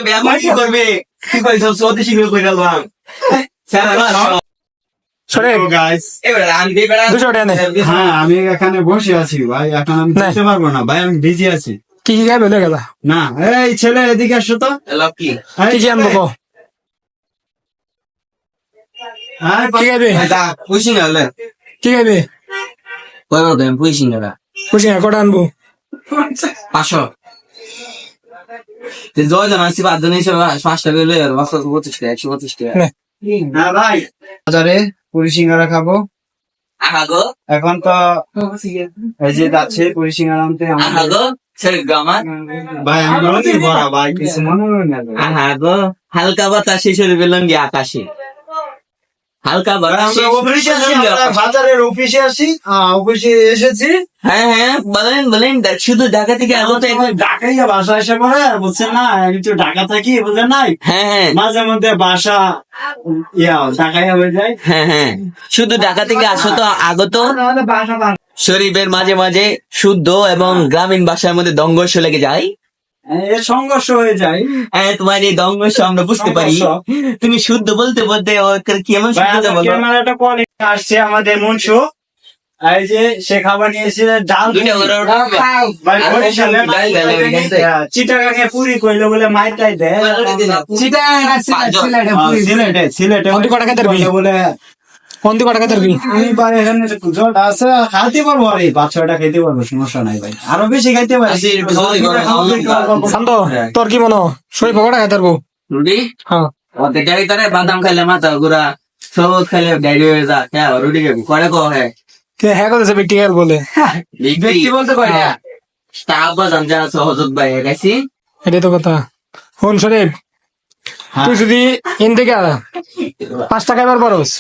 ব্যাপার কি করবে কি কইছ সত্যি শিখবে কইরা লবাম হ্যাঁ আমি এখানে বসে আছি ভাই, এখন আমি যেতে পারবো না ভাই, আমি বিজি আছি। কি কি খাইবে লয়ে গেলা? না এই ছেলে এদিকে আসো তো। লকি কি কি আনবো কও? কি খাইবে? পুইসিং হলে কি খাইবে? কইবো দেন পুইসিং এরা খুশি না কটা আনবো? 500 তে জয়জন আসি 5 জন এসে 5 টাকা লয়ে আর 25 টাকা 125 টাকা নে। হ্যাঁ ভাই বাজারে পুরি সিঙ্গারা খাবো আহাগো এখন তো। এই যে যাচ্ছে পুরি সিঙ্গারা আনতে আহাগো ছেড়ে গামা ভাই আমি বলছি বড় ভাই কিছু মনে হয় না ভাই। আহাগো হালকা বাতাসে সরে গেলাম গিয়ে আকাশে হালকা বাতাসে বাজারের অফিসে আসি, অফিসে এসেছি। হ্যাঁ হ্যাঁ বলেন শুধু ঢাকা থেকে আগত ঢাকাই বাসা এসে পড়ে বুঝছেন না, একটু ঢাকা থাকি বুঝলেন নাই, হ্যাঁ হ্যাঁ মাঝে মধ্যে বাসা ঢাকাই হয়ে যায়। হ্যাঁ হ্যাঁ শুধু ঢাকা থেকে আসো তো আগত শরীফের মাঝে মাঝে শুদ্ধ এবং গ্রামীণ ভাষার মধ্যে দঙ্গর্ষ লেগে যায়। সংঘর্ষ হয়ে যায়। হ্যাঁ তোমার এই দঙ্গর্ষ আমরা বুঝতে পারি। তুমি শুদ্ধ বলতে বলতে কেমন শুদ্ধ বলো? ক্যামেরাটা কোয়ালিটি আসছে আমাদের মনসু, এই যে সে খাবার নিয়েছিল ডাল চিটাগাঙে পুরি কইলো বলে মাইটাই দেয় সিলেটে কোন কটা খাইতে পারবি? বলে কোন কটা খাইতে পারবি? আমি পারি এখানে জলটা আছে খাইতে পারবো, আর 5-6টা খাইতে পারবো, সমস্যা নাই ভাই, আরো বেশি খাইতে পারি। শান্ত, তোর কি মনে শরীর কটা খাইতে পারবো? রুটি হ্যাঁ অর্ধেক গাড়ি তারে বাদাম খাইলে মাথা ঘুরা, সবুজ খাইলে গাড়ি হয়ে যা কে রুটি খাবি করে কো হ্যাঁ হ্যাঁ করেছে ব্যক্তি বলে ব্যক্তি বলতে কয় না স্টাফ বাজান যা সহজত ভাই গেছি। এটাই তো কথা। শোন শরীফ, তুই যদি এন থেকে 5 টাকা এবার পারোস,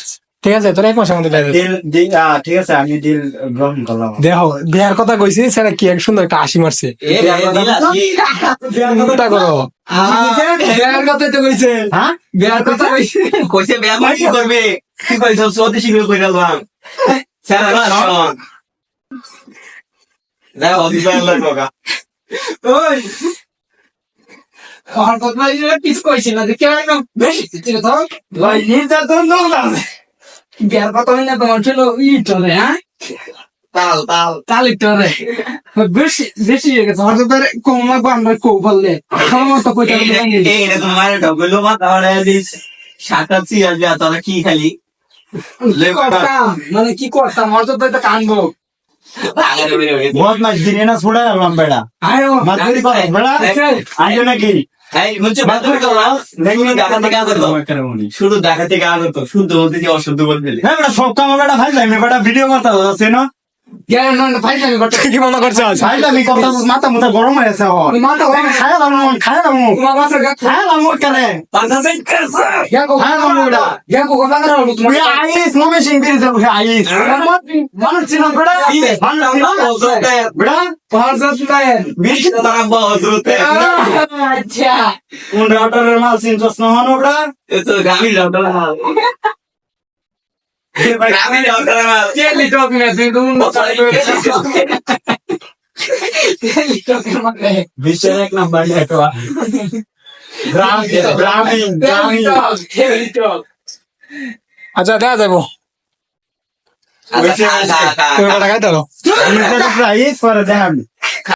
ঠিক আছে? তোর 1 মাসের মধ্যে ঠিক আছে, আমি ডিল গ্রহণ করলাম। দেখো বিয়ার কথা কইছি, সেটা কি এক সুন্দর একটা হাসি মারছে। চিন্তা করো, বিয়ার কথা তো কইছে। হ্যাঁ বিয়ার কথা কইছে, কইছে ব্যাপার কি করবে কি কইছ সত্যি শিখবে কইরা লবাম যা অফিসার লাগা ওই আর কথা কিছু কইছি না যে কেন বেশি চিন্তা তো ভাই নির্যাতন না বিয়ার কথা হইনা তোমার ছিল ই চলে। হ্যাঁ তাল তালি টরে বেশি বেশি হয়ে গেছে। হয়তো তোর কম লাগবে, আমরা কম বললে আমার মতো কইতে এই রে তোমার ডবল মাথা হড়ে দিস সাকাচ্ছি আর যা তোরা কি খালি মানে কি করতাম? হয়তো তো এটা কানবো বহুত মাছ দিনে না ছোড়া এলাম বেড়া আয়ো মাঝুরি কর বেড়া আইও নাকি শুধু ঢাকা থেকে আগত শুদ্ধ বলতে যে অশুদ্ধ বলতে হ্যাঁ বেড়া সব কাম বেড়া ভাইলাম বেড়া ভিডিও করতে আছে না কি মনে করছো? ভাইলাম কথা মাথা মুথা গরম হয়ে আছে খায়ালাম কেনে আইস মমে সিং বেরিয়ে যাবো আইস মানুষ ছিল বেড়া বেড়া আচ্ছা কোন রাউটারের মাল চিনছস না হনো বেড়া গ্রামীণ ডক্টর গ্রামীণ ডক্টর বিশ্বের 1 নাম্বার নেটওয়ার্ক গ্রামীণ আচ্ছা দেখা যাবো। আচ্ছা তুমি কটা খাইতে পারো? প্রাইস পরে দেখাবি।